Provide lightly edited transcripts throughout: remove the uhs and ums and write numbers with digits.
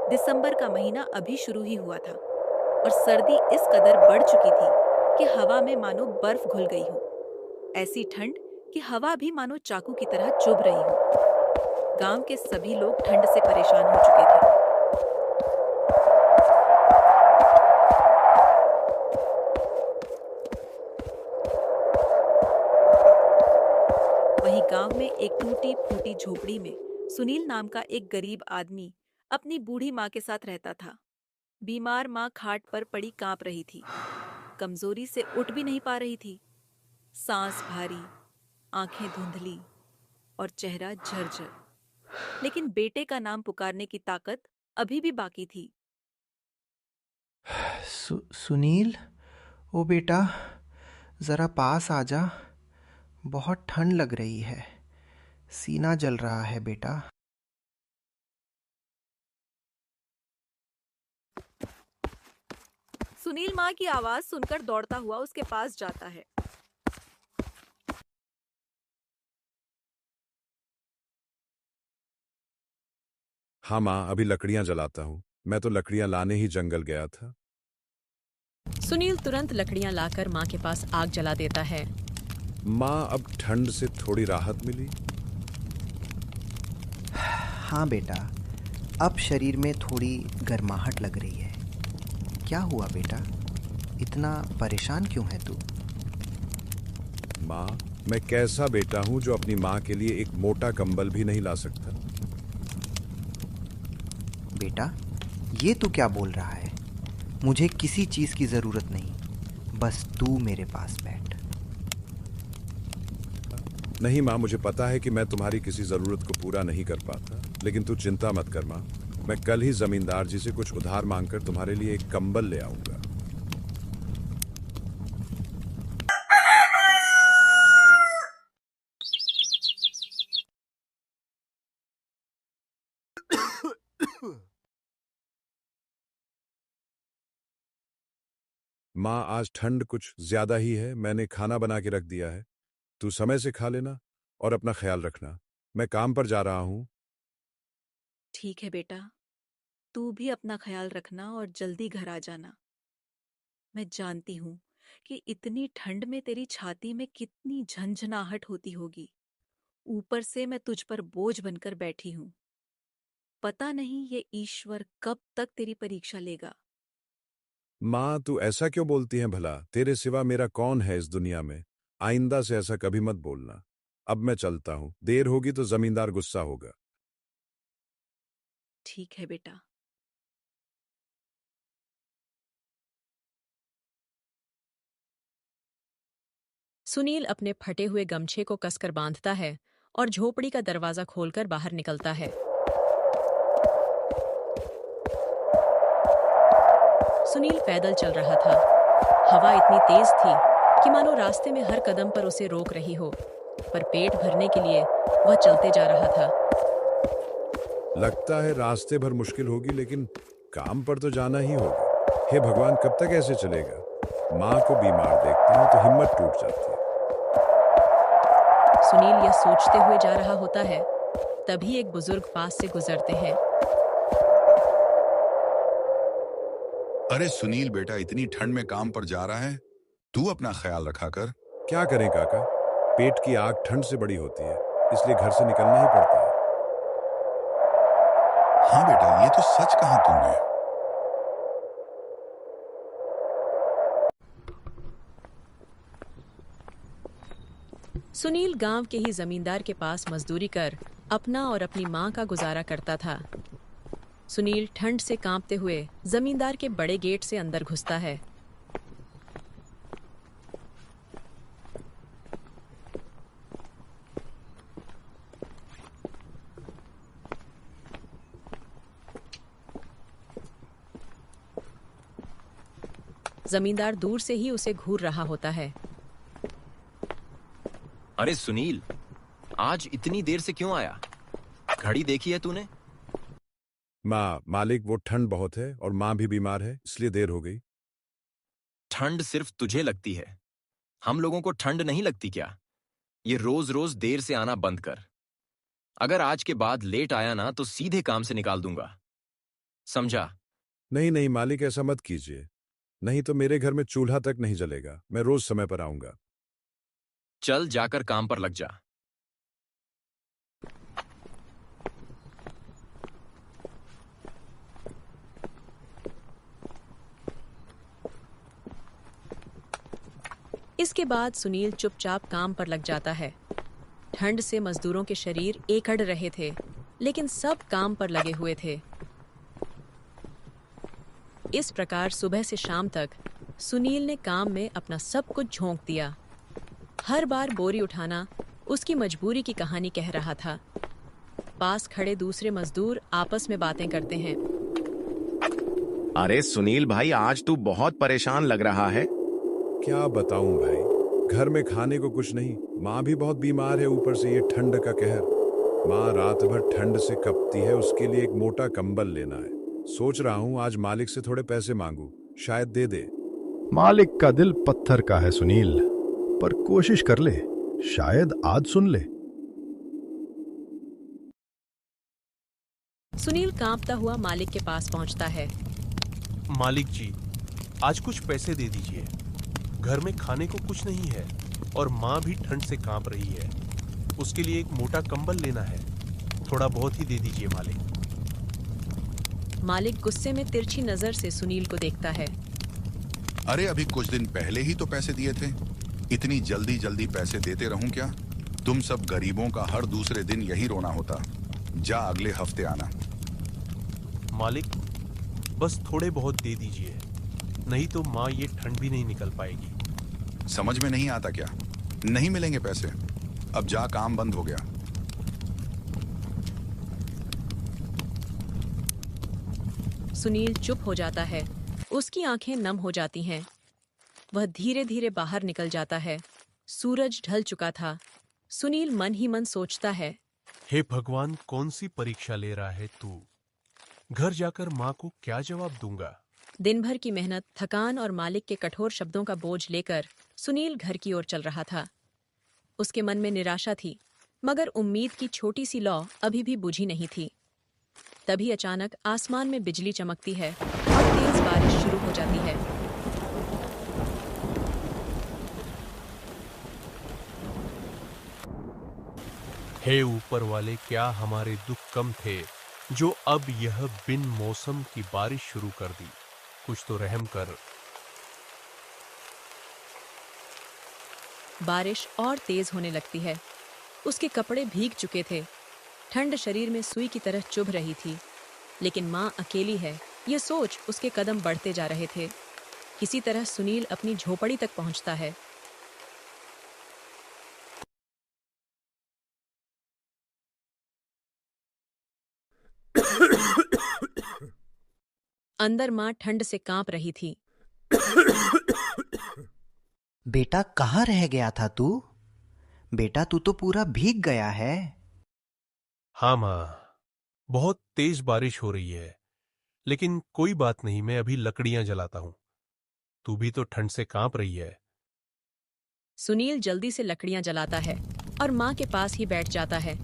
दिसंबर का महीना अभी शुरू ही हुआ था और सर्दी इस कदर बढ़ चुकी थी कि हवा में मानो बर्फ घुल गई हो। ऐसी ठंड कि हवा भी मानो चाकू की तरह चुभ रही हो। गांव के सभी लोग ठंड से परेशान हो चुके थे। वहीं गांव में एक टूटी फूटी झोपड़ी में सुनील नाम का एक गरीब आदमी अपनी बूढ़ी माँ के साथ रहता था। बीमार माँ खाट पर पड़ी कांप रही थी, कमजोरी से उठ भी नहीं पा रही थी। सांस भारी, आंखें धुंधली और चेहरा झरझर। लेकिन बेटे का नाम पुकारने की ताकत अभी भी बाकी थी। सुनील, ओ बेटा, ज़रा पास आ जा। बहुत ठंड लग रही है। सीना जल रहा है बेटा। सुनील माँ की आवाज सुनकर दौड़ता हुआ उसके पास जाता है। हाँ माँ, अभी लकड़ियां जलाता हूँ। मैं तो लकड़ियां लाने ही जंगल गया था। सुनील तुरंत लकड़ियां लाकर मां के पास आग जला देता है। माँ, अब ठंड से थोड़ी राहत मिली। हाँ बेटा, अब शरीर में थोड़ी गर्माहट लग रही है। क्या हुआ बेटा? इतना परेशान क्यों है तू? माँ, मैं कैसा बेटा हूँ जो अपनी माँ के लिए एक मोटा कंबल भी नहीं ला सकता। बेटा, ये तू क्या बोल रहा है? मुझे किसी चीज़ की ज़रूरत नहीं, बस तू मेरे पास बैठ। नहीं माँ, मुझे पता है कि मैं तुम्हारी किसी जरूरत को पूरा नहीं कर पाता, लेकिन तू चिंता मत कर माँ। मैं कल ही जमींदार जी से कुछ उधार मांगकर तुम्हारे लिए एक कंबल ले आऊंगा। माँ, आज ठंड कुछ ज्यादा ही है। मैंने खाना बना के रख दिया है। तू समय से खा लेना और अपना ख्याल रखना। मैं काम पर जा रहा हूँ। ठीक है बेटा, तू भी अपना ख्याल रखना और जल्दी घर आ जाना। मैं जानती हूँ कि इतनी ठंड में तेरी छाती में कितनी झंझनाहट होती होगी। ऊपर से मैं तुझ पर बोझ बनकर बैठी हूँ। पता नहीं ये ईश्वर कब तक तेरी परीक्षा लेगा। माँ, तू ऐसा क्यों बोलती है भला? तेरे सिवा मेरा कौन है इस दुनिया में? आइंदा से ऐसा कभी मत बोलना। अब मैं चलता हूँ, देर होगी तो जमींदार गुस्सा होगा। ठीक है बेटा। सुनील अपने फटे हुए गमछे को कसकर बांधता है और झोपड़ी का दरवाजा खोलकर बाहर निकलता है। सुनील पैदल चल रहा था। हवा इतनी तेज थी कि मानो रास्ते में हर कदम पर उसे रोक रही हो, पर पेट भरने के लिए वह चलते जा रहा था। लगता है रास्ते भर मुश्किल होगी, लेकिन काम पर तो जाना ही होगा। हे भगवान, कब तक ऐसे चलेगा? माँ को बीमार देखता हूँ तो हिम्मत टूट जाती है। सुनील यह सोचते हुए जा रहा होता है, तभी एक बुजुर्ग पास से गुजरते हैं। अरे सुनील बेटा, इतनी ठंड में काम पर जा रहा है। तू अपना ख्याल रखा कर। क्या करें काका, पेट की आग ठंड से बड़ी होती है, इसलिए घर से निकलना ही पड़ता है। हाँ बेटा, ये तो सच कहा तूने। सुनील गांव के ही जमींदार के पास मजदूरी कर अपना और अपनी मां का गुजारा करता था। सुनील ठंड से कांपते हुए जमींदार के बड़े गेट से अंदर घुसता है। जमींदार दूर से ही उसे घूर रहा होता है। अरे सुनील, आज इतनी देर से क्यों आया? घड़ी देखी है तूने? मालिक, वो ठंड बहुत है और माँ भी बीमार है, इसलिए देर हो गई। ठंड सिर्फ तुझे लगती है, हम लोगों को ठंड नहीं लगती क्या? ये रोज रोज देर से आना बंद कर। अगर आज के बाद लेट आया ना तो सीधे काम से निकाल दूंगा। समझा? नहीं नहीं मालिक, ऐसा मत कीजिए। नहीं तो मेरे घर में चूल्हा तक नहीं जलेगा। मैं रोज समय पर आऊंगा। चल जाकर काम पर लग जा। इसके बाद सुनील चुपचाप काम पर लग जाता है। ठंड से मजदूरों के शरीर एकड़ रहे थे, लेकिन सब काम पर लगे हुए थे। इस प्रकार सुबह से शाम तक सुनील ने काम में अपना सब कुछ झोंक दिया। हर बार बोरी उठाना उसकी मजबूरी की कहानी कह रहा था। पास खड़े दूसरे मजदूर आपस में बातें करते हैं। अरे सुनील भाई, आज तू बहुत परेशान लग रहा है। क्या बताऊं भाई, घर में खाने को कुछ नहीं। माँ भी बहुत बीमार है, ऊपर से ये ठंड का कहर। माँ रात भर ठंड से कपती है, उसके लिए एक मोटा कंबल लेना है। सोच रहा हूँ आज मालिक से थोड़े पैसे मांगू, शायद दे दे। मालिक का दिल पत्थर का है सुनील, पर कोशिश कर ले, शायद आज सुन ले। सुनील कांपता हुआ मालिक के पास पहुंचता है। मालिक जी, आज कुछ पैसे दे दीजिए। घर में खाने को कुछ नहीं है और माँ भी ठंड से कांप रही है। उसके लिए एक मोटा कंबल लेना है। थोड़ा बहुत ही दे दीजिए मालिक। मालिक गुस्से में तिरछी नजर से सुनील को देखता है। अरे अभी कुछ दिन पहले ही तो पैसे दिए थे। इतनी जल्दी जल्दी पैसे देते रहूं क्या? तुम सब गरीबों का हर दूसरे दिन यही रोना होता। जा अगले हफ्ते आना। मालिक, बस थोड़े बहुत दे दीजिए, नहीं तो माँ ये ठंड भी नहीं निकल पाएगी। समझ में नहीं आता क्या? नहीं मिलेंगे पैसे। अब जा, काम बंद हो गया। सुनील चुप हो जाता है। उसकी आंखें नम हो जाती हैं। वह धीरे धीरे बाहर निकल जाता है। सूरज ढल चुका था। सुनील मन ही मन सोचता है, हे भगवान, कौन सी परीक्षा ले रहा है तू? घर जाकर माँ को क्या जवाब दूंगा? दिन भर की मेहनत, थकान और मालिक के कठोर शब्दों का बोझ लेकर सुनील घर की ओर चल रहा था। उसके मन में निराशा थी, मगर उम्मीद की छोटी सी लौ अभी भी बुझी नहीं थी। तभी अचानक आसमान में बिजली चमकती है और तेज बारिश शुरू हो जाती है। हे ऊपर वाले, क्या हमारे दुख कम थे जो अब यह बिन मौसम की बारिश शुरू कर दी? कुछ तो रहम कर। बारिश और तेज होने लगती है। उसके कपड़े भीग चुके थे। ठंड शरीर में सुई की तरह चुभ रही थी। लेकिन माँ अकेली है, ये सोच उसके कदम बढ़ते जा रहे थे। किसी तरह सुनील अपनी झोपड़ी तक पहुंचता है। अंदर माँ ठंड से कांप रही थी। बेटा कहाँ रह गया था तू? बेटा तू तो पूरा भीग गया है। हाँ माँ, बहुत तेज बारिश हो रही है, लेकिन कोई बात नहीं, मैं अभी लकड़ियां जलाता हूं। तू भी तो ठंड से कांप रही है। सुनील जल्दी से लकड़ियां जलाता है और माँ के पास ही बैठ जाता है।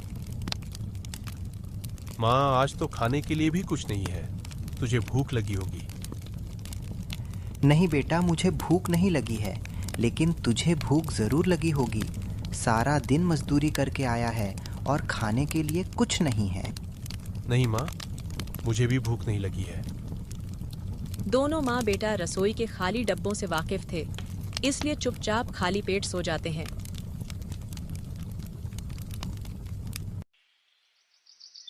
माँ, आज तो खाने के लिए भी कुछ नहीं है। तुझे भूख लगी होगी। नहीं बेटा, मुझे भूख नहीं लगी है, लेकिन तुझे भूख जरूर लगी होगी। सारा दिन मजदूरी करके आया है और खाने के लिए कुछ नहीं है। नहीं माँ, मुझे भी भूख नहीं लगी है। दोनों माँ बेटा रसोई के खाली डब्बों से वाकिफ थे, इसलिए चुपचाप खाली पेट सो जाते हैं।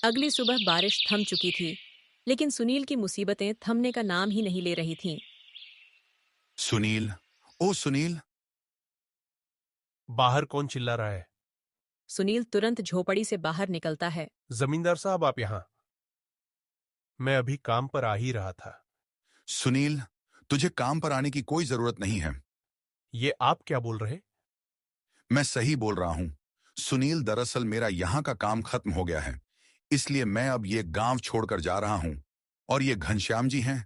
अगली सुबह बारिश थम चुकी थी, लेकिन सुनील की मुसीबतें थमने का नाम ही नहीं ले रही थीं। सुनील, ओ सुनील। बाहर कौन चिल्ला रहा है? सुनील तुरंत झोपड़ी से बाहर निकलता है। जमींदार साहब, आप यहाँ? मैं अभी काम पर आ ही रहा था। सुनील, तुझे काम पर आने की कोई जरूरत नहीं है। ये आप क्या बोल रहे? मैं सही बोल रहा हूं। सुनील, दरअसल मेरा यहां का काम खत्म हो गया है, इसलिए मैं अब ये गांव छोड़कर जा रहा हूं। और ये घनश्याम जी हैं,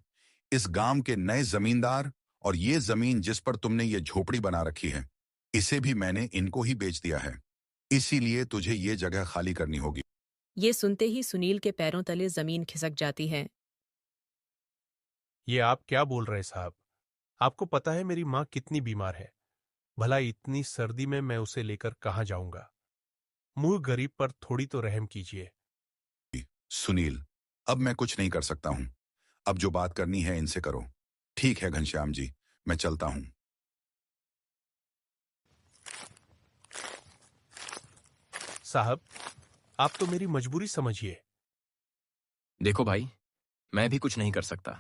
इस गांव के नए जमींदार। और ये जमीन जिस पर तुमने ये झोपड़ी बना रखी है, इसे भी मैंने इनको ही बेच दिया है। इसीलिए तुझे ये जगह खाली करनी होगी। ये सुनते ही सुनील के पैरों तले जमीन खिसक जाती है। ये आप क्या बोल रहे साहब? आपको पता है मेरी माँ कितनी बीमार है। भला इतनी सर्दी में मैं उसे लेकर कहाँ जाऊंगा? मुंह गरीब पर थोड़ी तो रहम कीजिए। सुनील, अब मैं कुछ नहीं कर सकता हूं। अब जो बात करनी है इनसे करो। ठीक है घनश्याम जी, मैं चलता हूं। साहब, आप तो मेरी मजबूरी समझिए। देखो भाई, मैं भी कुछ नहीं कर सकता।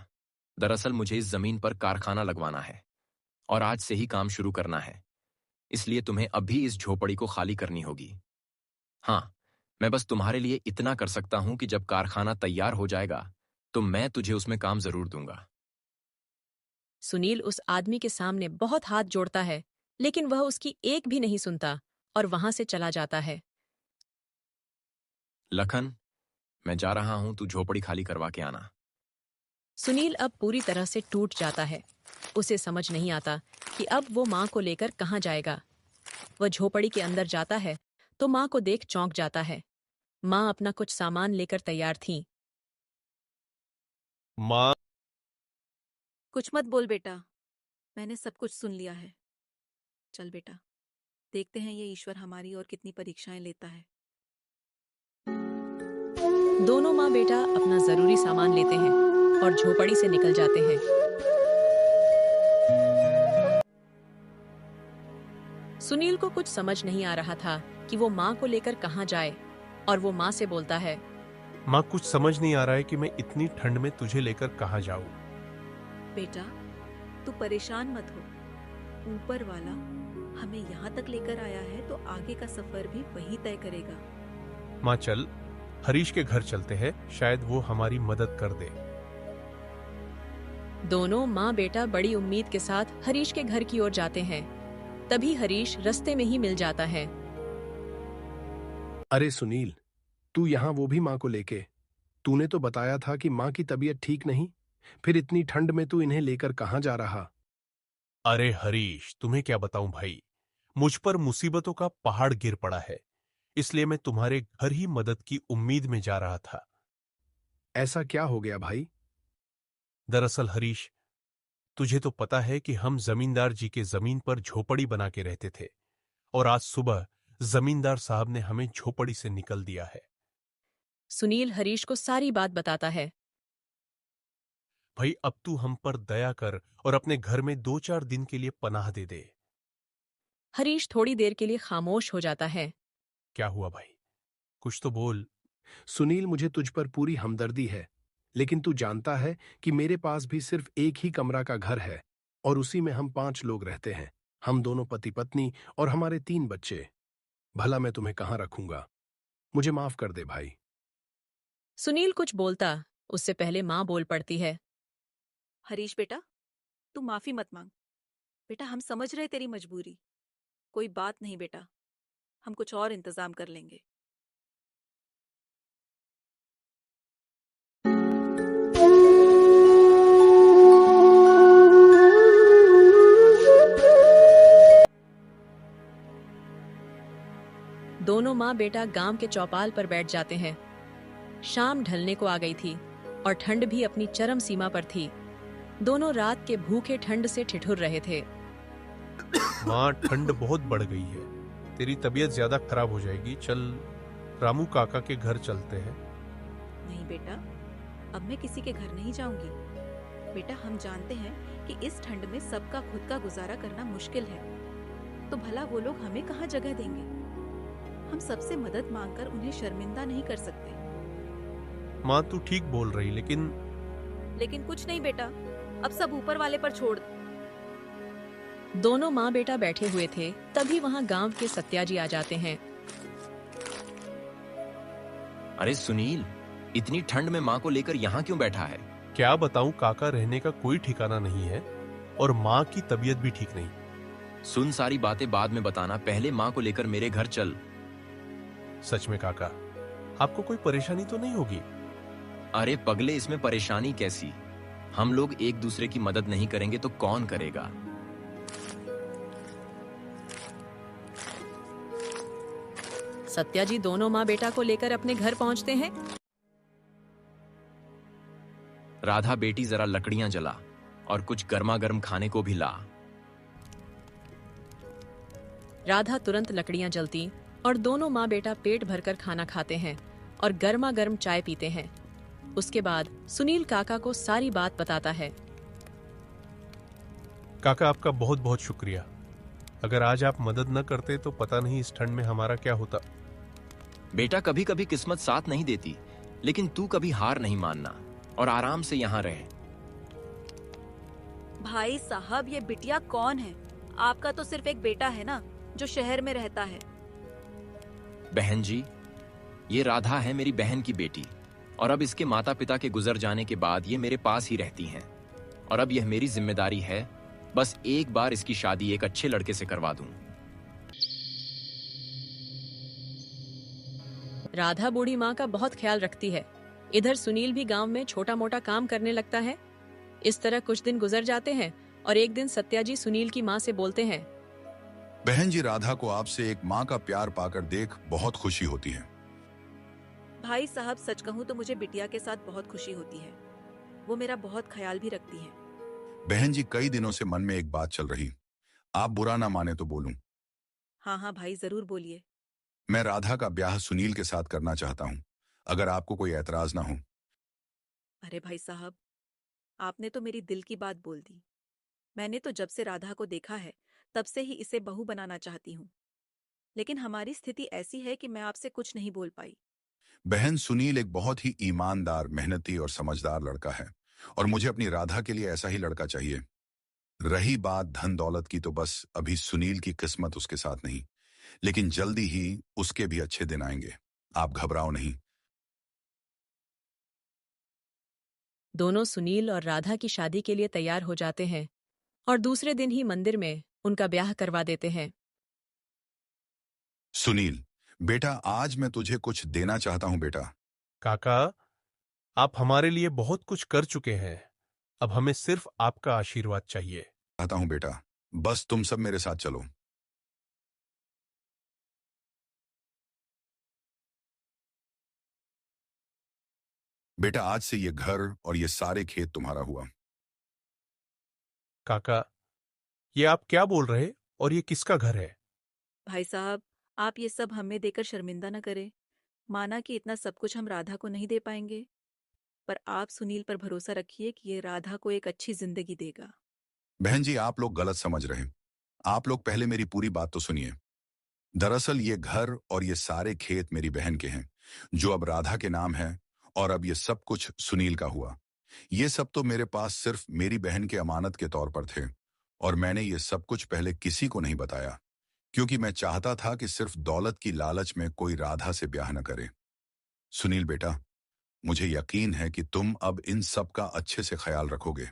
दरअसल मुझे इस जमीन पर कारखाना लगवाना है और आज से ही काम शुरू करना है। इसलिए तुम्हें अभी इस झोपड़ी को खाली करनी होगी। हाँ, मैं बस तुम्हारे लिए इतना कर सकता हूं कि जब कारखाना तैयार हो जाएगा तो मैं तुझे उसमें काम जरूर दूंगा। सुनील उस आदमी के सामने बहुत हाथ जोड़ता है, लेकिन वह उसकी एक भी नहीं सुनता और वहां से चला जाता है। लखन, मैं जा रहा हूं, तू झोपड़ी खाली करवा के आना। सुनील अब पूरी तरह से टूट जाता है। उसे समझ नहीं आता कि अब वो माँ को लेकर कहाँ जाएगा। वह झोपड़ी के अंदर जाता है तो माँ को देख चौंक जाता है। माँ अपना कुछ सामान लेकर तैयार थीं। माँ, कुछ मत बोल बेटा, मैंने सब कुछ सुन लिया है। चल बेटा, देखते हैं ये ईश्वर हमारी और कितनी परीक्षाएं लेता है। दोनों माँ बेटा अपना जरूरी सामान लेते हैं और झोपड़ी से निकल जाते हैं। सुनील को कुछ समझ नहीं आ रहा था कि वो माँ को लेकर कहाँ जाए, और वो माँ से बोलता है, माँ कुछ समझ नहीं आ रहा है कि मैं इतनी ठंड में तुझे लेकर कहाँ जाऊं। बेटा, तू परेशान मत हो। ऊपर वाला हमें यहाँ तक लेकर आया है तो आगे का सफर भी वही तय करेगा। माँ चल, हरीश के घर चलते हैं, शायद वो हमारी मदद कर दे। दोनों माँ बेटा बड़ी उम्मीद के साथ हरीश के घर की ओर जाते हैं। तभी हरीश रास्ते में ही मिल जाता है। अरे सुनील, तू यहाँ वो भी माँ को लेके? तूने तो बताया था कि माँ की तबीयत ठीक नहीं, फिर इतनी ठंड में तू इन्हें लेकर कहाँ जा रहा? अरे हरीश, तुम्हें क्या बताऊं भाई, मुझ पर मुसीबतों का पहाड़ गिर पड़ा है। इसलिए मैं तुम्हारे घर ही मदद की उम्मीद में जा रहा था। ऐसा क्या हो गया भाई? दरअसल हरीश, तुझे तो पता है कि हम जमींदार जी के जमीन पर झोपड़ी बना के रहते थे, और आज सुबह जमींदार साहब ने हमें झोपड़ी से निकल दिया है। सुनील हरीश को सारी बात बताता है। भाई, अब तू हम पर दया कर और अपने घर में 2-4 दिन के लिए पनाह दे दे। हरीश थोड़ी देर के लिए खामोश हो जाता है। क्या हुआ भाई, कुछ तो बोल। सुनील, मुझे तुझ पर पूरी हमदर्दी है, लेकिन तू जानता है कि मेरे पास भी सिर्फ एक ही कमरा का घर है और उसी में हम 5 लोग रहते हैं। हम दोनों पति पत्नी और हमारे 3 बच्चे। भला मैं तुम्हें कहाँ रखूंगा? मुझे माफ कर दे भाई। सुनील कुछ बोलता, उससे पहले माँ बोल पड़ती है। हरीश बेटा, तू माफी मत मांग। बेटा, हम समझ रहे तेरी मजबूरी। कोई बात नहीं बेटा, हम कुछ और इंतजाम कर लेंगे। दोनों माँ बेटा गांव के चौपाल पर बैठ जाते हैं। शाम ढलने को आ गई थी और ठंड भी अपनी चरम सीमा पर थी। दोनों रात के भूखे ठंड से ठिठुर रहे थे। माँ, ठंड बहुत बढ़ गई है, तेरी तबीयत ज्यादा खराब हो जाएगी। चल, रामू काका के घर चलते हैं। नहीं बेटा, अब मैं किसी के घर नहीं जाऊंगी। बेटा, हम जानते हैं कि इस ठंड में सबका खुद का गुजारा करना मुश्किल है, तो भला वो लोग हमें कहाँ जगह देंगे? हम सबसे मदद मांगकर उन्हें शर्मिंदा नहीं कर सकते। माँ, तू ठीक बोल रही, लेकिन कुछ नहीं बेटा, अब सब ऊपर वाले पर छोड़। दोनों माँ बेटा बैठे हुए थे, तभी वहां गांव के सत्याजी आ जाते हैं। अरे सुनील, इतनी ठंड में माँ को लेकर यहाँ क्यों बैठा है? क्या बताऊं, काका रहने का कोई ठिकाना नहीं है और माँ की तबीयत भी ठीक नहीं। सुन, सारी बातें बाद में बताना, पहले माँ को लेकर मेरे घर चल। सच में काका, आपको कोई परेशानी तो नहीं होगी? अरे पगले, इसमें परेशानी कैसी? हम लोग एक दूसरे की मदद नहीं करेंगे तो कौन करेगा? सत्याजी दोनों माँ बेटा को लेकर अपने घर पहुंचते हैं। राधा बेटी जरा लकड़ियां जला और कुछ गर्मा गर्म खाने को भी ला। राधा तुरंत लकड़ियां जलती और दोनों माँ बेटा पेट भरकर खाना खाते हैं और गर्मा गर्म चाय पीते हैं। उसके बाद सुनील काका को सारी बात बताता है। काका, आपका बहुत बहुत शुक्रिया। अगर आज आप मदद न करते तो पता नहीं इस ठंड में हमारा क्या होता। बेटा, कभी कभी किस्मत साथ नहीं देती, लेकिन तू कभी हार नहीं मानना और आराम से यहाँ रहे। भाई साहब, ये बिटिया कौन है? आपका तो सिर्फ एक बेटा है ना, जो शहर में रहता है। बहन जी, ये राधा है मेरी बहन की बेटी, और अब इसके माता पिता के गुजर जाने के बाद ये मेरे पास ही रहती हैं। और अब यह मेरी जिम्मेदारी है, बस एक बार इसकी शादी एक अच्छे लड़के से करवा दूं। राधा बूढ़ी माँ का बहुत ख्याल रखती है। इधर सुनील भी गांव में छोटा मोटा काम करने लगता है। इस तरह कुछ दिन गुजर जाते हैं और एक दिन सत्या जी सुनील की माँ से बोलते हैं। बहन जी, राधा को आपसे एक माँ का प्यार पाकर देख बहुत खुशी होती है। भाई साहब, सच कहूँ तो मुझे बिटिया के साथ बहुत खुशी होती है। वो मेरा बहुत ख्याल भी रखती है। बहन जी, कई दिनों से मन में एक बात चल रही, आप बुरा ना माने तो बोलूं। हाँ हाँ भाई, जरूर बोलिए। मैं राधा का ब्याह सुनील के साथ करना चाहता हूं, अगर आपको कोई ऐतराज ना हो। अरे भाई साहब, आपने तो मेरी दिल की बात बोल दी। मैंने तो जब से राधा को देखा है, तब से ही इसे बहू बनाना चाहती हूँ। लेकिन हमारी स्थिति ऐसी है कि मैं आपसे कुछ नहीं बोल पाई। बहन, सुनील एक बहुत ही ईमानदार, मेहनती और समझदार लड़का है, और मुझे अपनी राधा के लिए ऐसा ही लड़का चाहिए। रही बात धन दौलत की, तो बस अभी सुनील की किस्मत उसके साथ नहीं, लेकिन जल्दी ही उसके भी अच्छे दिन आएंगे। आप घबराओ नहीं। दोनों सुनील और राधा की शादी के लिए तैयार हो जाते हैं और दूसरे दिन ही मंदिर में उनका ब्याह करवा देते हैं। सुनील बेटा, आज मैं तुझे कुछ देना चाहता हूं बेटा। काका, आप हमारे लिए बहुत कुछ कर चुके हैं। अब हमें सिर्फ आपका आशीर्वाद चाहिए। चाहता हूं बेटा, बस तुम सब मेरे साथ चलो। बेटा, आज से ये घर और ये सारे खेत तुम्हारा हुआ। काका, ये आप क्या बोल रहे? और ये किसका घर है? भाई साहब, आप ये सब हमें देकर शर्मिंदा न करें। माना कि इतना सब कुछ हम राधा को नहीं दे पाएंगे, पर आप सुनील पर भरोसा रखिए कि ये राधा को एक अच्छी जिंदगी देगा। बहन जी, आप लोग गलत समझ रहे हैं। आप लोग पहले मेरी पूरी बात तो सुनिए। दरअसल ये घर और ये सारे खेत मेरी बहन के हैं, जो अब राधा के नाम है, और अब ये सब कुछ सुनील का हुआ। ये सब तो मेरे पास सिर्फ मेरी बहन के अमानत के तौर पर थे, और मैंने ये सब कुछ पहले किसी को नहीं बताया, क्योंकि मैं चाहता था कि सिर्फ दौलत की लालच में कोई राधा से ब्याह न करे। सुनील बेटा, मुझे यकीन है कि तुम अब इन सब का अच्छे से ख्याल रखोगे।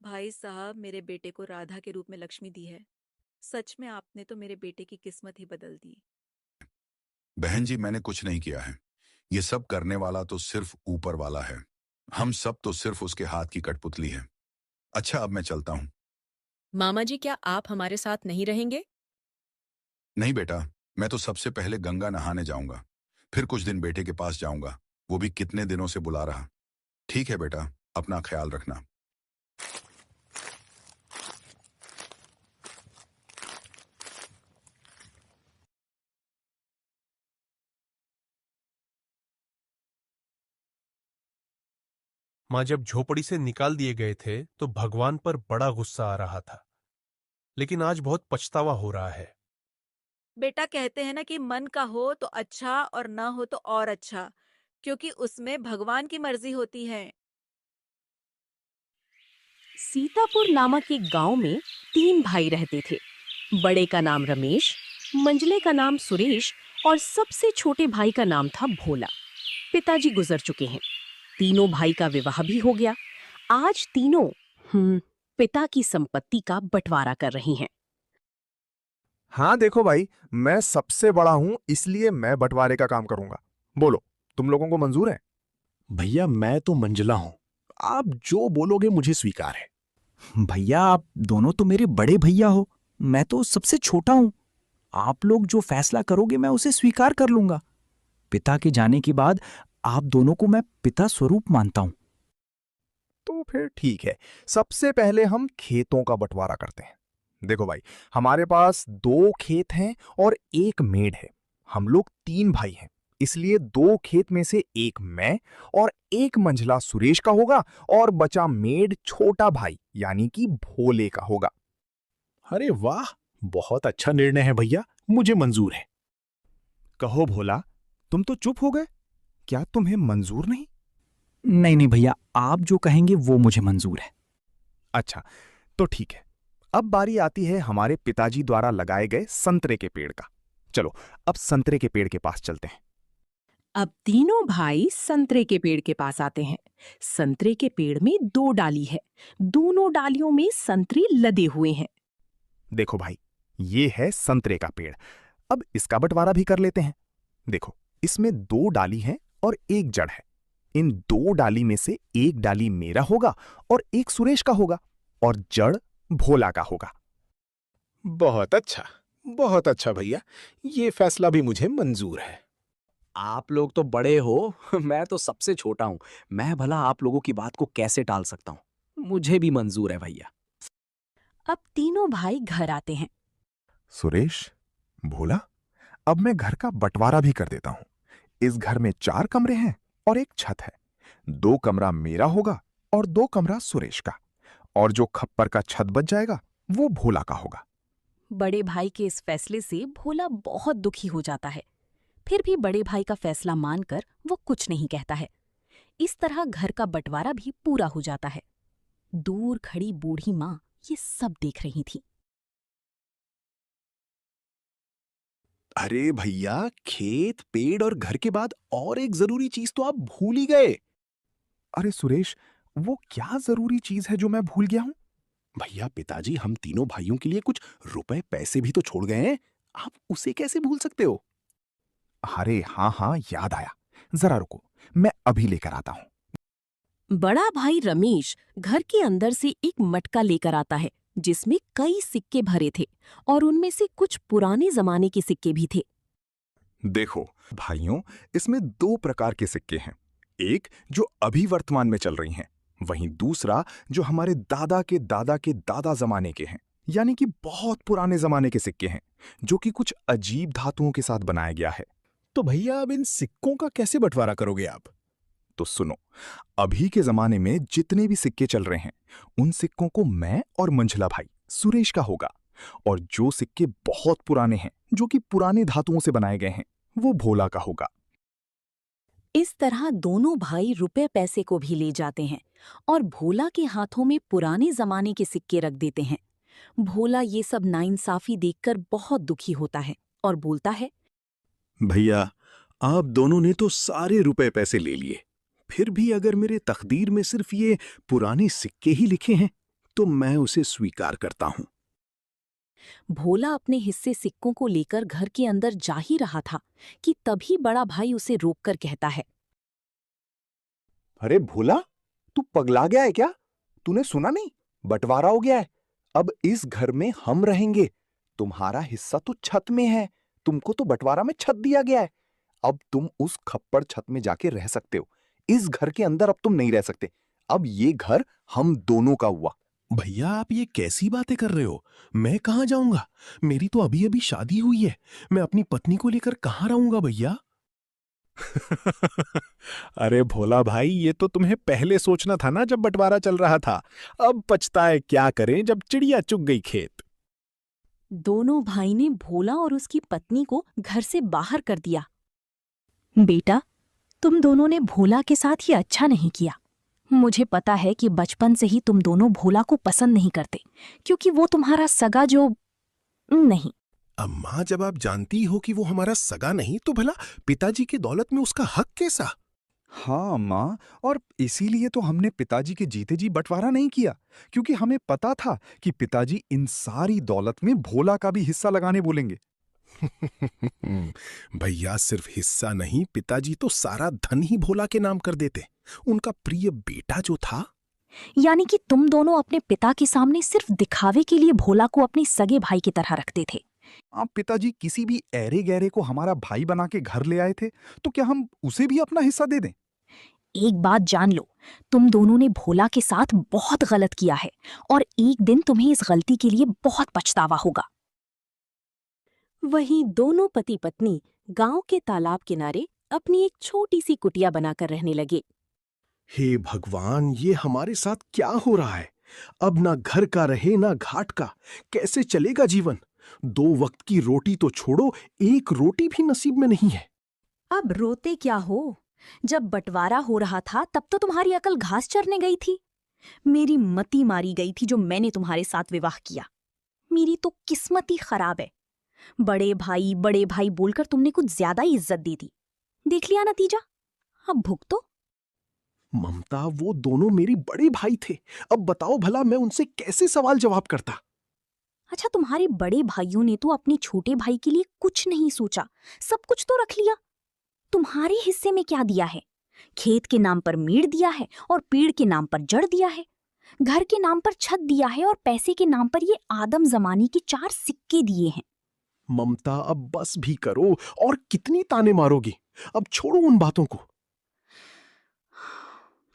भाई साहब, मेरे बेटे को राधा के रूप में लक्ष्मी दी है। सच में आपने तो मेरे बेटे की किस्मत ही बदल दी। बहन जी, मैंने कुछ नहीं किया है। ये सब करने वाला तो सिर्फ ऊपर वाला है। हम सब तो सिर्फ उसके हाथ की कठपुतली है। अच्छा, अब मैं चलता हूं। मामा जी, क्या आप हमारे साथ नहीं रहेंगे? नहीं बेटा, मैं तो सबसे पहले गंगा नहाने जाऊंगा, फिर कुछ दिन बेटे के पास जाऊंगा। वो भी कितने दिनों से बुला रहा। ठीक है बेटा, अपना ख्याल रखना। माँ जब झोपड़ी से निकाल दिए गए थे तो भगवान पर बड़ा गुस्सा आ रहा था, लेकिन आज बहुत पछतावा हो रहा है। बेटा, कहते हैं ना कि मन का हो तो अच्छा और ना हो तो और अच्छा, क्योंकि उसमें भगवान की मर्जी होती है। सीतापुर नामक एक गांव में 3 भाई रहते थे। बड़े का नाम रमेश, मंझले का नाम सुरेश और सबसे छोटे भाई का नाम था भोला। पिताजी गुजर चुके हैं। तीनों भाई का विवाह भी हो गया। आज तीनों पिता की संपत्ति का बंटवारा कर रही हैं। हाँ देखो भाई, मैं सबसे बड़ा हूं, इसलिए मैं बंटवारे का काम करूंगा। बोलो, तुम लोगों को मंजूर है? भैया, मैं तो मंजला हूं। आप जो बोलोगे मुझे स्वीकार है। भैया, आप दोनों तो मेरे बड़े भैया हो, मैं तो सबसे छोटा हूं। आप लोग जो फैसला करोगे मैं उसे स्वीकार कर लूंगा। पिता के जाने के बाद आप दोनों को मैं पिता स्वरूप मानता हूं। तो फिर ठीक है, सबसे पहले हम खेतों का बंटवारा करते हैं। देखो भाई, हमारे पास 2 खेत हैं और 1 मेड़ है। हम लोग 3 भाई हैं, इसलिए 2 खेत में से 1 मैं और 1 मंझला सुरेश का होगा और बचा मेड़ छोटा भाई यानी कि भोले का होगा। अरे वाह, बहुत अच्छा निर्णय है भैया, मुझे मंजूर है। कहो भोला, तुम तो चुप हो गए, क्या तुम्हें मंजूर नहीं? नहीं नहीं भैया, आप जो कहेंगे वो मुझे मंजूर है। अच्छा, तो ठीक है। अब बारी आती है हमारे पिताजी द्वारा लगाए गए संतरे के पेड़ का। चलो, अब संतरे के पेड़ के पास चलते हैं। अब तीनों भाई संतरे के पेड़ के पास आते हैं। संतरे के पेड़ में 2 डाली है। दोनों डालियों में संतरे लदे हुए हैं। देखो भाई, ये है संतरे का पेड़। अब इसका बंटवारा भी कर लेते हैं। देखो, इसमें 2 डाली हैं और 1 जड़ है। इन 2 डाली में से 1 डाली मेरा होगा और 1 सुरेश का होगा और जड़ भोला का होगा। बहुत अच्छा भैया, ये फैसला भी मुझे मंजूर है। आप लोग तो बड़े हो, मैं तो सबसे छोटा हूं। मैं भला आप लोगों की बात को कैसे टाल सकता हूं? मुझे भी मंजूर है भैया। अब तीनों भाई घर आते हैं। सुरेश, भोला, अब मैं घर का बंटवारा भी कर देता हूं। इस घर में 4 कमरे हैं और 1 छत है। 2 कमरा मेरा होगा और 2 कमरा सुरेश का, और जो खप्पर का छत बच जाएगा वो भोला का होगा। बड़े भाई के इस फैसले से भोला बहुत दुखी हो जाता है। फिर भी बड़े भाई का फैसला मानकर वो कुछ नहीं कहता है। इस तरह घर का बंटवारा भी पूरा हो जाता है। दूर खड़ी बूढ़ी माँ ये सब देख रही थी। अरे भैया, खेत, पेड़ और घर के बाद और एक जरूरी चीज तो आप भूल ही गए। अरे सुरेश, वो क्या जरूरी चीज है जो मैं भूल गया हूं? भैया, पिताजी हम तीनों भाइयों के लिए कुछ रुपए पैसे भी तो छोड़ गए हैं, आप उसे कैसे भूल सकते हो? अरे हाँ, याद आया। जरा रुको, मैं अभी लेकर आता हूं। बड़ा भाई रमेश घर के अंदर से एक मटका लेकर आता है जिसमें कई सिक्के भरे थे और उनमें से कुछ पुराने जमाने के सिक्के भी थे। देखो भाइयों, इसमें 2 प्रकार के सिक्के हैं। एक जो अभी वर्तमान में चल रही हैं, वहीं दूसरा जो हमारे दादा के दादा के दादा जमाने के हैं, यानी कि बहुत पुराने जमाने के सिक्के हैं, जो कि कुछ अजीब धातुओं के साथ बनाया गया है। तो भैया, अब इन सिक्कों का कैसे बंटवारा करोगे आप? तो सुनो, अभी के जमाने में जितने भी सिक्के चल रहे हैं, उन सिक्कों को मैं और मंझला भाई सुरेश का होगा, और जो सिक्के बहुत पुराने हैं, जो कि पुराने धातुओं से बनाए गए हैं, वो भोला का होगा। इस तरह दोनों भाई रुपए पैसे को भी ले जाते हैं और भोला के हाथों में पुराने जमाने के सिक्के रख देते हैं। भोला ये सब नाइंसाफी देखकर बहुत दुखी होता है और बोलता है, भैया, आप दोनों ने तो सारे रुपए पैसे ले लिए, फिर भी अगर मेरे तकदीर में सिर्फ ये पुराने सिक्के ही लिखे हैं तो मैं उसे स्वीकार करता हूं। भोला अपने हिस्से सिक्कों को लेकर घर के अंदर जा ही रहा था कि तभी बड़ा भाई उसे रोककर कहता है, अरे भोला, तू पगला गया है क्या? तूने सुना नहीं? बंटवारा हो गया है। अब इस घर में हम रहेंगे। तुम्हारा हिस्सा तो छत में है, तुमको तो बंटवारा में छत दिया गया है। अब तुम उस खप्पड़ छत में जाके रह सकते हो। इस घर के अंदर अब तुम नहीं रह सकते। अब ये घर हम दोनों का हुआ। भैया, आप ये कैसी बातें कर रहे हो? मैं कहाँ जाऊंगा? मेरी तो अभी अभी शादी हुई है। मैं अपनी पत्नी को लेकर कहाँ रहूंगा भैया? अरे भोला भाई, ये तो तुम्हें पहले सोचना था ना, जब बंटवारा चल रहा था। अब पछताए क्या करें जब चिड़िया चुग गई खेत। दोनों भाई ने भोला और उसकी पत्नी को घर से बाहर कर दिया। बेटा, तुम दोनों ने भोला के साथ ये अच्छा नहीं किया। मुझे पता है कि बचपन से ही तुम दोनों भोला को पसंद नहीं करते, क्योंकि वो तुम्हारा सगा जो नहीं। अम्मा, जब आप जानती हो कि वो हमारा सगा नहीं, तो भला पिताजी की दौलत में उसका हक कैसा? हाँ माँ, और इसीलिए तो हमने पिताजी के जीते जी बंटवारा नहीं किया, क्योंकि हमें पता था कि पिताजी इन सारी दौलत में भोला का भी हिस्सा लगाने बोलेंगे। भैया, सिर्फ हिस्सा नहीं, पिताजी तो सारा धन ही भोला के नाम कर देते। उनका प्रिय बेटा जो था। यानी कि तुम दोनों अपने पिता के सामने सिर्फ दिखावे के लिए भोला को अपने सगे भाई की तरह रखते थे। आप पिताजी किसी भी ऐरे गहरे को हमारा भाई बना के घर ले आए थे, तो क्या हम उसे भी अपना हिस्सा दे दें? एक बात जान लो तुम दोनों ने भोला के साथ बहुत गलत किया है और एक दिन तुम्हें इस गलती के लिए बहुत पछतावा होगा। वहीं दोनों पति पत्नी गांव के तालाब किनारे अपनी एक छोटी सी कुटिया बनाकर रहने लगे। हे भगवान, ये हमारे साथ क्या हो रहा है? अब ना घर का रहे ना घाट का, कैसे चलेगा जीवन? 2 वक्त की रोटी तो छोड़ो, एक रोटी भी नसीब में नहीं है। अब रोते क्या हो? जब बंटवारा हो रहा था तब तो तुम्हारी अकल घास चरने गई थी। मेरी मती मारी गई थी जो मैंने तुम्हारे साथ विवाह किया। मेरी तो किस्मत ही खराब है। बड़े भाई बोलकर तुमने कुछ ज्यादा ही इज्जत दी थी। देख लिया नतीजा, अब भुगतो। ममता, वो दोनों मेरे बड़े भाई थे। अब बताओ भला मैं उनसे कैसे सवाल जवाब करता? अच्छा, तुम्हारे बड़े भाइयों ने तो अपने छोटे भाई के लिए कुछ नहीं सोचा, सब कुछ तो रख लिया। तुम्हारे हिस्से में क्या दिया है? खेत के नाम पर मेड़ दिया है और पेड़ के नाम पर जड़ दिया है। घर के नाम पर छत दिया है और पैसे के नाम पर ये आदम जमाने के 4 सिक्के दिए हैं। ममता, अब बस भी करो, और कितनी ताने मारोगी? अब छोड़ो उन बातों को।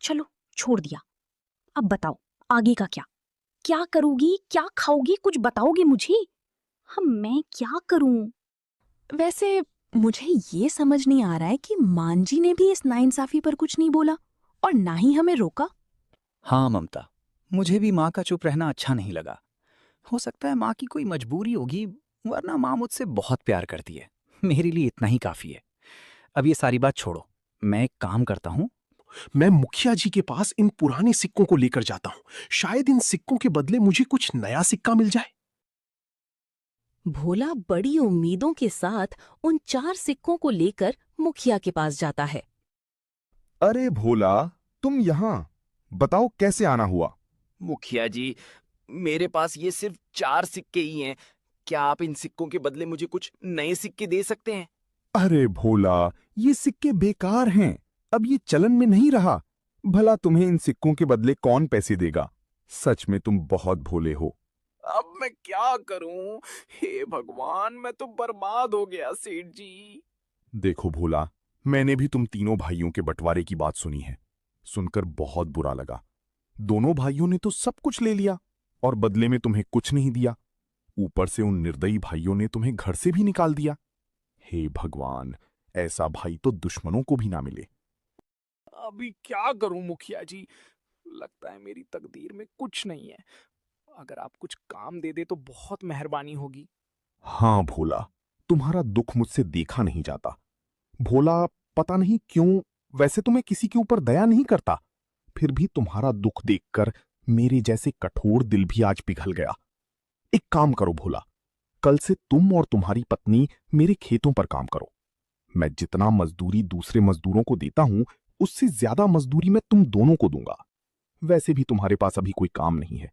चलो, छोड़ दिया। अब बताओ आगे का क्या? क्या करोगी, क्या खाओगी, कुछ बताओगे मुझे? मैं क्या करूं? वैसे मुझे ये समझ नहीं आ रहा है कि मांझी ने भी इस नाइंसाफी पर कुछ नहीं बोला और ना ही हमें रोका। हाँ ममता, मुझे भी माँ का चुप रहना अच्छा नहीं लगा। हो सकता है माँ की कोई मजबूरी होगी, वरना माँ मुझसे बहुत प्यार करती है। मेरे लिए इतना ही काफी है। अब ये सारी बात छोड़ो, मैं एक काम करता हूँ। मैं मुखिया जी के पास इन पुराने सिक्कों को लेकर जाता हूँ। शायद इन सिक्कों के बदले मुझे कुछ नया सिक्का मिल जाए। भोला बड़ी उम्मीदों के साथ उन 4 सिक्कों को लेकर मुखिया के पास जाता है। अरे भोला, तुम यहाँ, बताओ कैसे आना हुआ? मुखिया जी, मेरे पास ये सिर्फ 4 सिक्के ही हैं। क्या आप इन सिक्कों के बदले मुझे कुछ नए सिक्के दे सकते हैं? अरे भोला, ये सिक्के बेकार हैं, अब ये चलन में नहीं रहा। भला तुम्हें इन सिक्कों के बदले कौन पैसे देगा? सच में तुम बहुत भोले हो। अब मैं क्या करूं? हे भगवान, मैं तो बर्बाद हो गया सेठ जी। देखो भोला, मैंने भी तुम तीनों भाइयों के बंटवारे की बात सुनी है। सुनकर बहुत बुरा लगा। दोनों भाइयों ने तो सब कुछ ले लिया और बदले में तुम्हें कुछ नहीं दिया। ऊपर से उन निर्दयी भाइयों ने तुम्हें घर से भी निकाल दिया। हे भगवान, ऐसा भाई तो दुश्मनों को भी ना मिले। अभी क्या करूं मुखिया जी? लगता है मेरी तकदीर में कुछ नहीं है। अगर आप कुछ काम दे दे तो बहुत मेहरबानी होगी। हाँ भोला, तुम्हारा दुख मुझसे देखा नहीं जाता। भोला, पता नहीं क्यों, वैसे तो मैं किसी के ऊपर दया नहीं करता, फिर भी तुम्हारा दुख देखकर मेरे जैसे कठोर दिल भी आज पिघल गया। एक काम करो भोला, कल से तुम और तुम्हारी पत्नी मेरे खेतों पर काम करो। मैं जितना मजदूरी दूसरे मजदूरों को देता हूं, उससे ज्यादा मजदूरी मैं तुम दोनों को दूंगा। वैसे भी तुम्हारे पास अभी कोई काम नहीं है।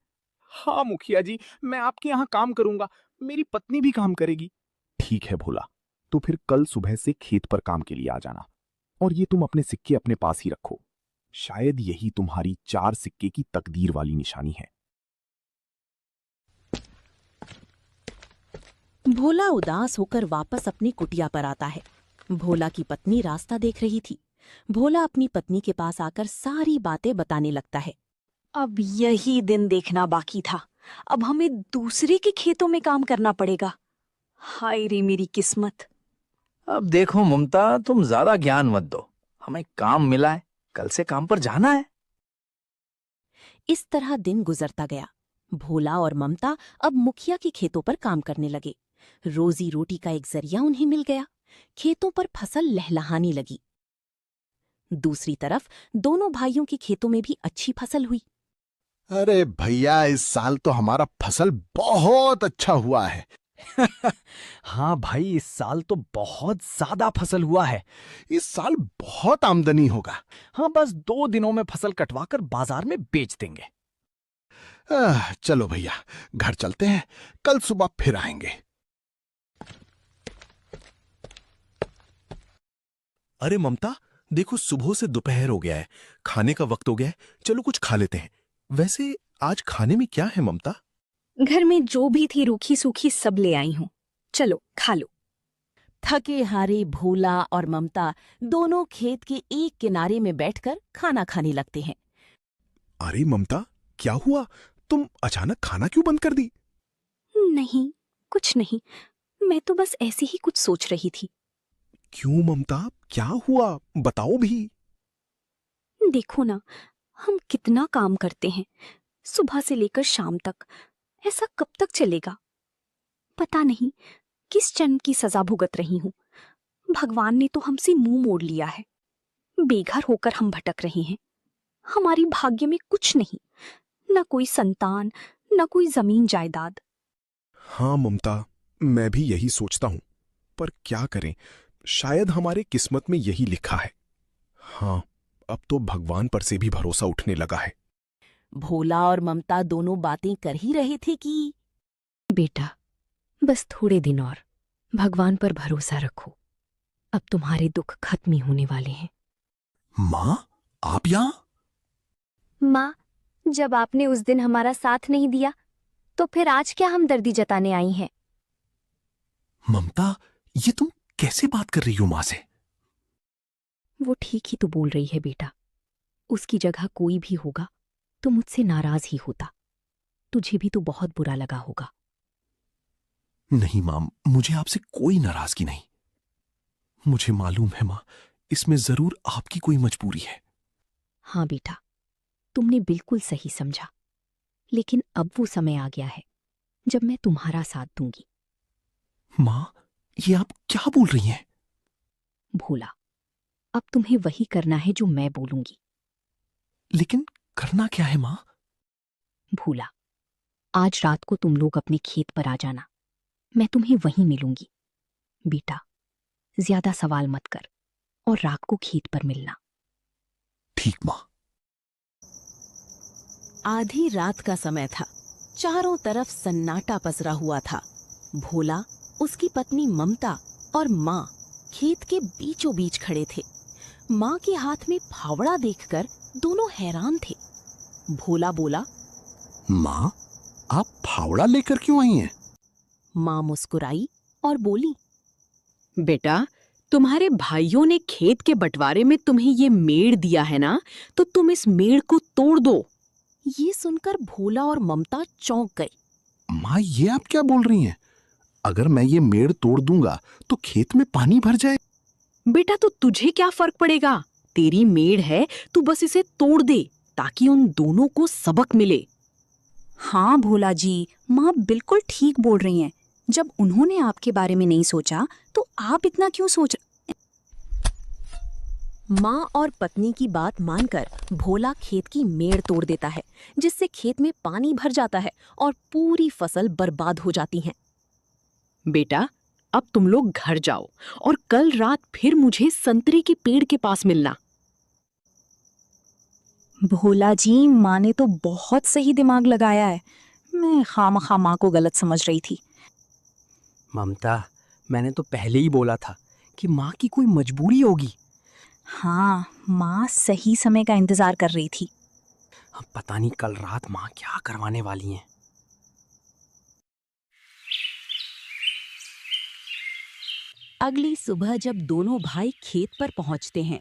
हाँ मुखिया जी, मैं आपके यहाँ काम करूंगा, मेरी पत्नी भी काम करेगी। ठीक है भोला, तो फिर कल सुबह से खेत पर काम के लिए आ जाना, और ये तुम अपने सिक्के अपने पास ही रखो। शायद यही तुम्हारी 4 सिक्के की तकदीर वाली निशानी है। भोला उदास होकर वापस अपनी कुटिया पर आता है। भोला की पत्नी रास्ता देख रही थी। भोला अपनी पत्नी के पास आकर सारी बातें बताने लगता है। अब यही दिन देखना बाकी था। अब हमें दूसरे के खेतों में काम करना पड़ेगा। हाय रे मेरी किस्मत। अब देखो ममता, तुम ज्यादा ज्ञान मत दो। हमें काम मिला है, कल से काम पर जाना है। इस तरह दिन गुजरता गया। भोला और ममता अब मुखिया के खेतों पर काम करने लगे। रोजी रोटी का एक जरिया उन्हें मिल गया। खेतों पर फसल लहलहाने लगी। दूसरी तरफ दोनों भाइयों के खेतों में भी अच्छी फसल हुई। अरे भैया, इस साल तो हमारा फसल बहुत अच्छा हुआ है। हाँ भाई, इस साल तो बहुत ज्यादा फसल हुआ है। इस साल बहुत आमदनी होगा। हाँ, बस 2 दिनों में फसल कटवाकर बाजार में बेच देंगे। चलो भैया, घर चलते हैं, कल सुबह फिर आएंगे। अरे ममता, देखो सुबह से दोपहर हो गया है, खाने का वक्त हो गया है। चलो कुछ खा लेते हैं। वैसे आज खाने में क्या है ममता? घर में जो भी थी रूखी सूखी सब ले आई हूं, चलो खा लो। थके हारे भोला और ममता दोनों खेत के एक किनारे में बैठकर खाना खाने लगते हैं। अरे ममता, क्या हुआ? तुम अचानक खाना क्यों बंद कर दी? नहीं, कुछ नहीं। मैं तो बस ऐसे ही कुछ सोच रही थी। क्यों ममता, क्या हुआ? बताओ भी। देखो ना, हम कितना काम करते हैं, सुबह से लेकर शाम तक। ऐसा कब तक चलेगा? पता नहीं किस जन्म की सजा भुगत रही हूं। भगवान ने तो हमसे मुंह मोड़ लिया है। बेघर होकर हम भटक रहे हैं। हमारी भाग्य में कुछ नहीं, न कोई संतान, न कोई जमीन जायदाद। हाँ ममता, मैं भी यही सोचता हूं, पर क्या करें, शायद हमारे किस्मत में यही लिखा है। हाँ, अब तो भगवान पर से भी भरोसा उठने लगा है। भोला और ममता दोनों बातें कर ही रहे थे कि बेटा, बस थोड़े दिन और भगवान पर भरोसा रखो। अब तुम्हारे दुख खत्म ही होने वाले हैं। माँ, आप यहां? माँ, जब आपने उस दिन हमारा साथ नहीं दिया, तो फिर आज क्या हमदर्दी जताने आई हैं? ममता, ये तुम कैसे बात कर रही हो माँ से? वो ठीक ही तो बोल रही है बेटा। उसकी जगह कोई भी होगा तो मुझसे नाराज ही होता। तुझे भी तो बहुत बुरा लगा होगा। नहीं मां, मुझे आपसे कोई नाराजगी नहीं। मुझे मालूम है मां, इसमें जरूर आपकी कोई मजबूरी है। हाँ बेटा, तुमने बिल्कुल सही समझा। लेकिन अब वो समय आ गया है जब मैं तुम्हारा साथ दूंगी। मां, ये आप क्या बोल रही हैं? भोला, अब तुम्हें वही करना है जो मैं बोलूंगी। लेकिन करना क्या है मां? भोला, आज रात को तुम लोग अपने खेत पर आ जाना। मैं तुम्हें वहीं मिलूंगी। बेटा, ज्यादा सवाल मत कर और रात को खेत पर मिलना। ठीक मां। आधी रात का समय था। चारों तरफ सन्नाटा पसरा हुआ था। भोला, उसकी पत्नी ममता और माँ खेत के बीचों बीच खड़े थे। माँ के हाथ में फावड़ा देखकर दोनों हैरान थे। भोला बोला, मां, आप फावड़ा लेकर क्यों आई हैं? माँ मुस्कुराई और बोली, बेटा, तुम्हारे भाइयों ने खेत के बंटवारे में तुम्हें ये मेड़ दिया है ना, तो तुम इस मेड़ को तोड़ दो। ये सुनकर भोला और ममता चौंक गए। मां, ये आप क्या बोल रही हैं? अगर मैं ये मेड़ तोड़ दूंगा तो खेत में पानी भर जाए। बेटा, तो तुझे क्या फर्क पड़ेगा? तेरी मेड़ है, तू बस इसे तोड़ दे ताकि उन दोनों को सबक मिले। हाँ भोला जी, माँ बिल्कुल ठीक बोल रही हैं। जब उन्होंने आपके बारे में नहीं सोचा तो आप इतना क्यों सोच। माँ और पत्नी की बात मानकर भोला खेत की मेड़ तोड़ देता है, जिससे खेत में पानी भर जाता है और पूरी फसल बर्बाद हो जाती है। बेटा, अब तुम लोग घर जाओ और कल रात फिर मुझे संतरे के पेड़ के पास मिलना। भोला जी, माँ ने तो बहुत सही दिमाग लगाया है। मैं खामखा माँ को गलत समझ रही थी। ममता, मैंने तो पहले ही बोला था कि माँ की कोई मजबूरी होगी। हाँ, माँ सही समय का इंतजार कर रही थी। अब पता नहीं कल रात माँ क्या करवाने वाली हैं। अगली सुबह जब दोनों भाई खेत पर पहुंचते हैं।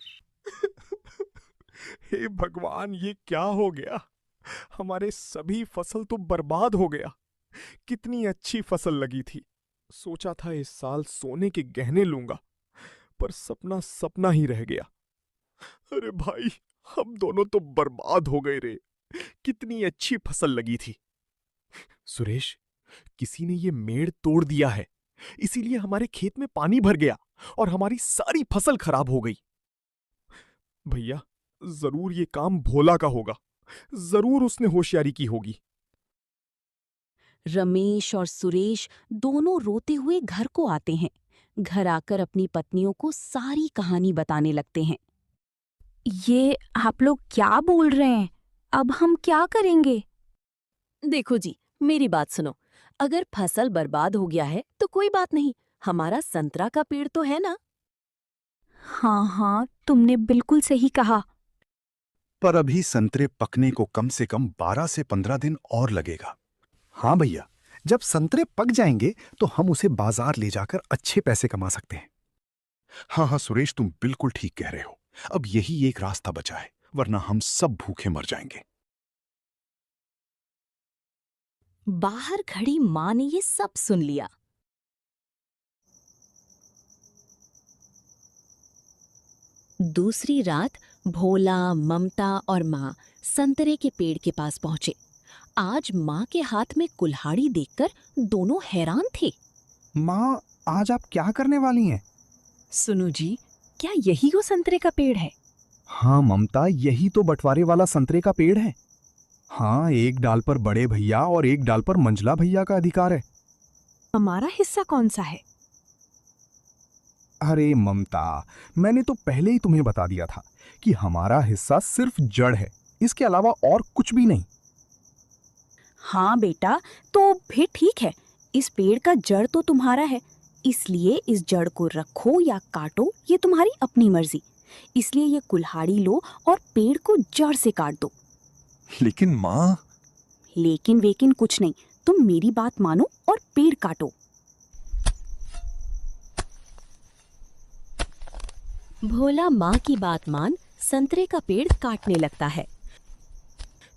हे भगवान, ये क्या हो गया? हमारे सभी फसल तो बर्बाद हो गया। कितनी अच्छी फसल लगी थी। सोचा था इस साल सोने के गहने लूंगा, पर सपना सपना ही रह गया। अरे भाई, हम दोनों तो बर्बाद हो गए रे। कितनी अच्छी फसल लगी थी। सुरेश, किसी ने ये मेड़ तोड़ दिया है, इसीलिए हमारे खेत में पानी भर गया और हमारी सारी फसल खराब हो गई। भैया, जरूर ये काम भोला का होगा। जरूर उसने होशियारी की होगी। रमेश और सुरेश दोनों रोते हुए घर को आते हैं। घर आकर अपनी पत्नियों को सारी कहानी बताने लगते हैं। ये आप लोग क्या बोल रहे हैं? अब हम क्या करेंगे? देखो जी, मेरी बात सुनो। अगर फसल बर्बाद हो गया है तो कोई बात नहीं, हमारा संतरा का पेड़ तो है ना। हाँ हाँ, तुमने बिल्कुल सही कहा। पर अभी संतरे पकने को कम से कम 12 से 15 दिन और लगेगा। हाँ भैया, जब संतरे पक जाएंगे तो हम उसे बाजार ले जाकर अच्छे पैसे कमा सकते हैं। हाँ हाँ सुरेश, तुम बिल्कुल ठीक कह रहे हो। अब यही एक रास्ता बचा है, वरना हम सब भूखे मर जाएंगे। बाहर खड़ी माँ ने ये सब सुन लिया। दूसरी रात भोला, ममता और माँ संतरे के पेड़ के पास पहुंचे। आज माँ के हाथ में कुल्हाड़ी देखकर दोनों हैरान थे। माँ, आज आप क्या करने वाली हैं? सुनो जी, क्या यही वो संतरे का पेड़ है? हाँ ममता, यही तो बंटवारे वाला संतरे का पेड़ है। हाँ, एक डाल पर बड़े भैया और एक डाल पर मंझला भैया का अधिकार है। हमारा हिस्सा कौन सा है? अरे ममता, मैंने तो पहले ही तुम्हें बता दिया था कि हमारा हिस्सा सिर्फ जड़ है, इसके अलावा और कुछ भी नहीं। हाँ बेटा, तो फिर ठीक है, इस पेड़ का जड़ तो तुम्हारा है, इसलिए इस जड़ को रखो या काटो ये तुम्हारी अपनी मर्जी। इसलिए ये कुल्हाड़ी लो और पेड़ को जड़ से काट दो। लेकिन माँ। लेकिन वेकिन कुछ नहीं, तुम मेरी बात मानो और पेड़ काटो। भोला माँ की बात मान संतरे का पेड़ काटने लगता है।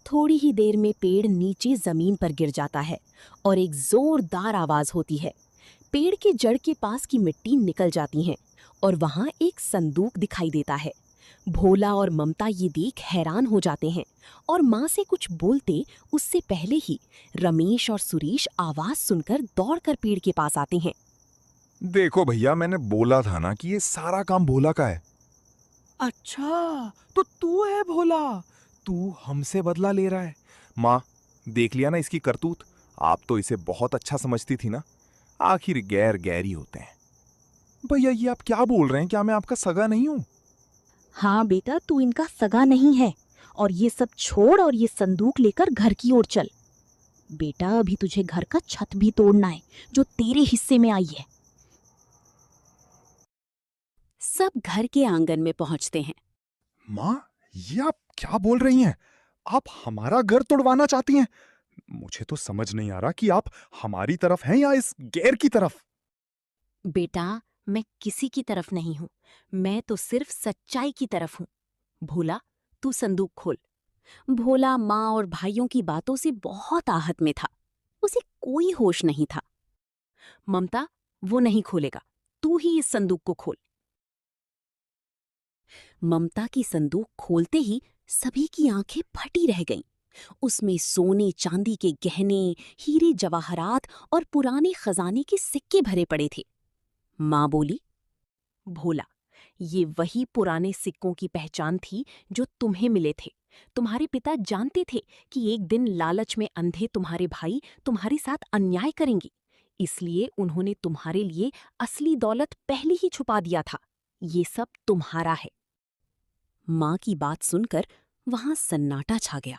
थोड़ी ही देर में पेड़ नीचे जमीन पर गिर जाता है और एक जोरदार आवाज होती है। पेड़ के जड़ के पास की मिट्टी निकल जाती है और वहां एक संदूक दिखाई देता है। भोला और ममता ये देख हैरान हो जाते हैं और माँ से कुछ बोलते उससे पहले ही रमेश और सुरेश आवाज सुनकर दौड़कर पेड़ के पास आते हैं। देखो भैया, मैंने बोला था ना कि ये सारा काम भोला का है। अच्छा, तो तू है भोला, तू हमसे बदला ले रहा है। माँ, देख लिया ना इसकी करतूत। आप तो इसे बहुत अच्छा समझती थी ना। आखिर गैर गैरी होते हैं। भैया, ये आप क्या बोल रहे हैं? क्या मैं आपका सगा नहीं हूं? हाँ बेटा, तू इनका सगा नहीं है। और ये सब छोड़ और ये संदूक लेकर घर की ओर चल। बेटा, अभी तुझे घर का छत भी तोड़ना है जो तेरे हिस्से में आई है। सब घर के आंगन में पहुंचते हैं। माँ, ये आप क्या बोल रही हैं? आप हमारा घर तोड़वाना चाहती हैं? मुझे तो समझ नहीं आ रहा कि आप हमारी तरफ हैं या इस गैर की तरफ। बेटा, मैं किसी की तरफ नहीं हूं, मैं तो सिर्फ सच्चाई की तरफ हूं। भोला, तू संदूक खोल। भोला माँ और भाइयों की बातों से बहुत आहत में था। उसे कोई होश नहीं था। ममता, वो नहीं खोलेगा, तू ही इस संदूक को खोल। ममता की संदूक खोलते ही सभी की आंखें फटी रह गईं। उसमें सोने चांदी के गहने, हीरे जवाहरात और पुराने खजाने के सिक्के भरे पड़े थे। माँ बोली, भोला, ये वही पुराने सिक्कों की पहचान थी जो तुम्हें मिले थे। तुम्हारे पिता जानते थे कि एक दिन लालच में अंधे तुम्हारे भाई तुम्हारे साथ अन्याय करेंगे, इसलिए उन्होंने तुम्हारे लिए असली दौलत पहले ही छुपा दिया था। ये सब तुम्हारा है। माँ की बात सुनकर वहां सन्नाटा छा गया।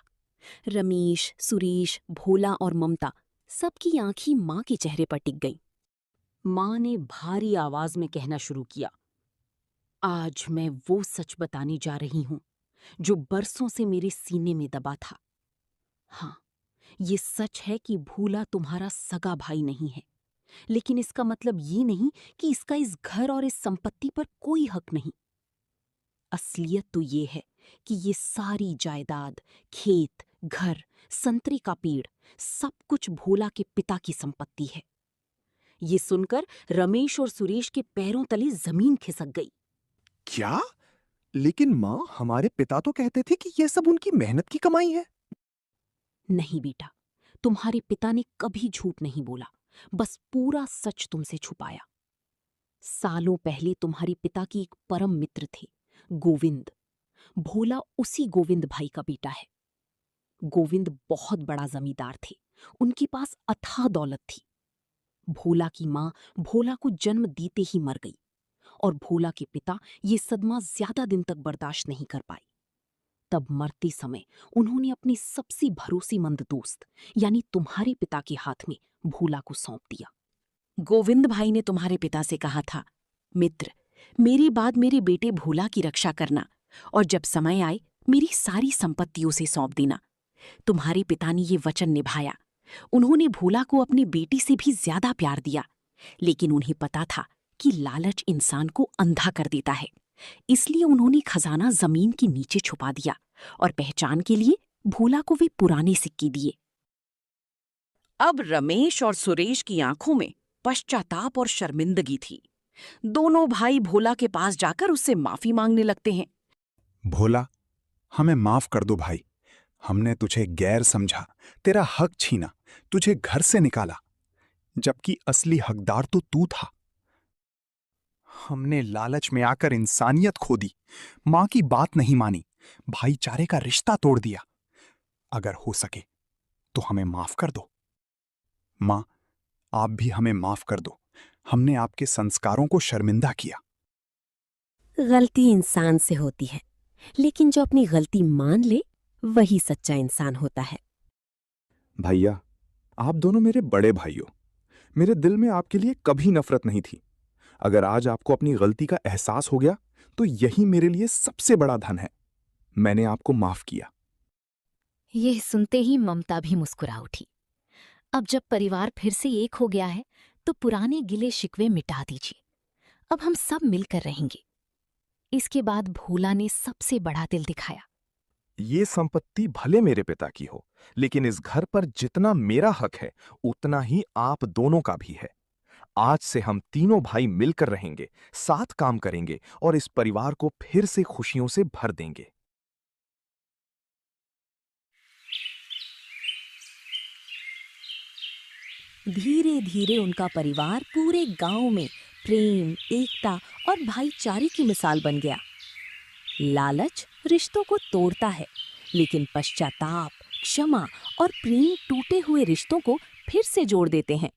रमेश, सुरेश, भोला और ममता सबकी आंखें माँ के चेहरे पर टिक गईं। माँ ने भारी आवाज में कहना शुरू किया, आज मैं वो सच बताने जा रही हूं जो बरसों से मेरे सीने में दबा था। हाँ, ये सच है कि भोला तुम्हारा सगा भाई नहीं है, लेकिन इसका मतलब ये नहीं कि इसका इस घर और इस संपत्ति पर कोई हक नहीं। असलियत तो ये है कि ये सारी जायदाद, खेत, घर, संतरे का पेड़, सब कुछ भोला के पिता की संपत्ति है। ये सुनकर रमेश और सुरेश के पैरों तले जमीन खिसक गई। क्या? लेकिन माँ, हमारे पिता तो कहते थे कि ये सब उनकी मेहनत की कमाई है। नहीं बेटा, तुम्हारे पिता ने कभी झूठ नहीं बोला, बस पूरा सच तुमसे छुपाया। सालों पहले तुम्हारे पिता की एक परम मित्र थे, गोविंद। भोला उसी गोविंद भाई का बेटा है। गोविंद बहुत बड़ा जमींदार थे, उनके पास अथाह दौलत थी। भोला की माँ भोला को जन्म देते ही मर गई और भोला के पिता ये सदमा ज्यादा दिन तक बर्दाश्त नहीं कर पाए। तब मरते समय उन्होंने अपने सबसे भरोसेमंद दोस्त यानी तुम्हारे पिता के हाथ में भोला को सौंप दिया। गोविंद भाई ने तुम्हारे पिता से कहा था, मित्र, मेरे बाद मेरे बेटे भोला की रक्षा करना और जब समय आए मेरी सारी संपत्तियों से सौंप देना। तुम्हारे पिता ने ये वचन निभाया। उन्होंने भोला को अपने बेटे से भी ज्यादा प्यार दिया, लेकिन उन्हें पता था कि लालच इंसान को अंधा कर देता है, इसलिए उन्होंने खजाना जमीन के नीचे छुपा दिया और पहचान के लिए भोला को वे पुराने सिक्के दिए। अब रमेश और सुरेश की आंखों में पश्चाताप और शर्मिंदगी थी। दोनों भाई भोला के पास जाकर उससे माफी मांगने लगते हैं। भोला, हमें माफ कर दो भाई। हमने तुझे गैर समझा, तेरा हक छीना, तुझे घर से निकाला, जबकि असली हकदार तो तू था। हमने लालच में आकर इंसानियत खो दी, मां की बात नहीं मानी, भाईचारे का रिश्ता तोड़ दिया। अगर हो सके तो हमें माफ कर दो। मां, आप भी हमें माफ कर दो। हमने आपके संस्कारों को शर्मिंदा किया। गलती इंसान से होती है, लेकिन जो अपनी गलती मान ले वही सच्चा इंसान होता है। भैया, आप दोनों मेरे बड़े भाई हो। मेरे दिल में आपके लिए कभी नफरत नहीं थी। अगर आज आपको अपनी गलती का एहसास हो गया तो यही मेरे लिए सबसे बड़ा धन है। मैंने आपको माफ किया। यह सुनते ही ममता भी मुस्कुरा उठी। अब जब परिवार फिर से एक हो गया है तो पुराने गिले शिकवे मिटा दीजिए। अब हम सब मिलकर रहेंगे। इसके बाद भोला ने सबसे बड़ा दिल दिखाया। ये संपत्ति भले मेरे पिता की हो, लेकिन इस घर पर जितना मेरा हक है उतना ही आप दोनों का भी है। आज से हम तीनों भाई मिलकर रहेंगे, साथ काम करेंगे और इस परिवार को फिर से खुशियों से भर देंगे। धीरे धीरे उनका परिवार पूरे गांव में प्रेम, एकता और भाईचारे की मिसाल बन गया। लालच रिश्तों को तोड़ता है, लेकिन पश्चाताप, क्षमा और प्रेम टूटे हुए रिश्तों को फिर से जोड़ देते हैं।